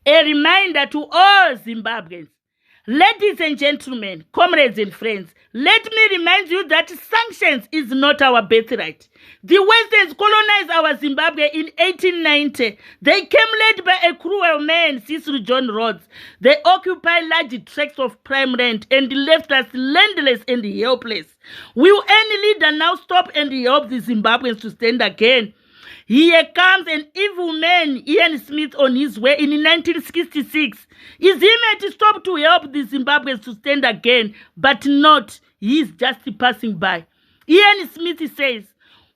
A reminder to all Zimbabweans, ladies and gentlemen, comrades and friends, let me remind you that sanctions is not our birthright. The Westerns colonized our Zimbabwe in 1890. They came led by a cruel man, Cecil John Rhodes. They occupied large tracts of prime land and left us landless and helpless. Will any leader now stop and help the Zimbabweans to stand again? Here comes an evil man, Ian Smith, on his way in 1966. Is he meant to stop to help the Zimbabweans to stand again? But not. He is just passing by. Ian Smith says,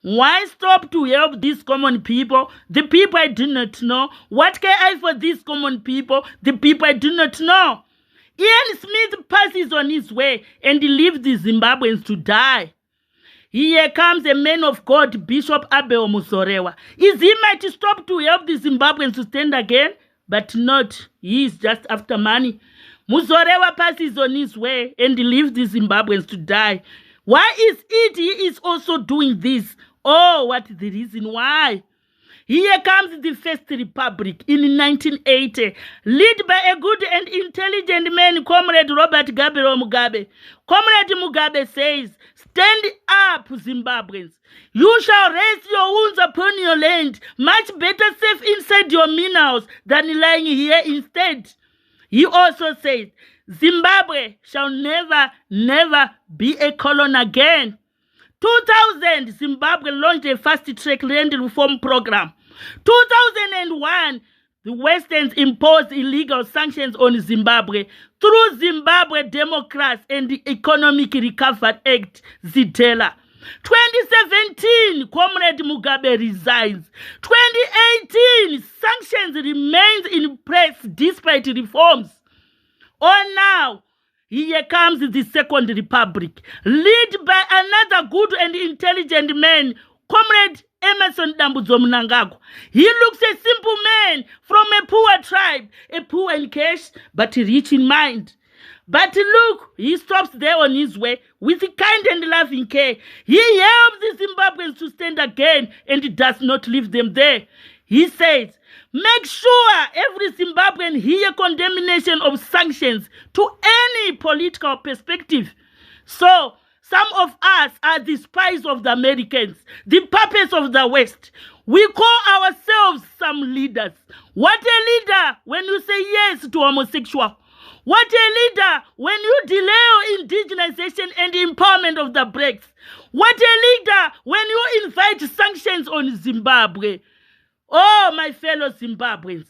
why stop to help these common people? The people I do not know. What can I for these common people? The people I do not know. Ian Smith passes on his way and leaves the Zimbabweans to die. Here comes a man of God, Bishop Abel Muzorewa. Is he might stop to help the Zimbabweans to stand again? But not. He is just after money. Muzorewa passes on his way and leaves the Zimbabweans to die. Why is it he is also doing this? Oh, what the reason why? Here comes the First Republic in 1980, led by a good and intelligent man, Comrade Robert Gabriel Mugabe. Comrade Mugabe says, stand up, Zimbabweans. You shall rest your wounds upon your land, much better safe inside your minerals than lying here instead. He also said, Zimbabwe shall never, never be a colony again. 2000, Zimbabwe launched a fast-track land reform program. 2001, the Westerns imposed illegal sanctions on Zimbabwe through Zimbabwe Democrats and the Economic Recovery Act, ZIDELA. 2017, Comrade Mugabe resigns. 2018, sanctions remains in place despite reforms. Oh, now, here comes the Second Republic, led by another good and intelligent man, Comrade Emerson Dambudzo Mnangagwa. He looks a simple man from a poor tribe, a poor in cash, but rich in mind. But look, he stops there on his way with kind and loving care. He helps the Zimbabweans to stand again and does not leave them there. He says, make sure every Zimbabwean hear condemnation of sanctions to any political perspective. So, some of us are the spies of the Americans, the puppets of the West. We call ourselves some leaders. What a leader when you say yes to homosexual. What a leader when you delay indigenization and empowerment of the blacks. What a leader when you invite sanctions on Zimbabwe. Oh, my fellow Zimbabweans,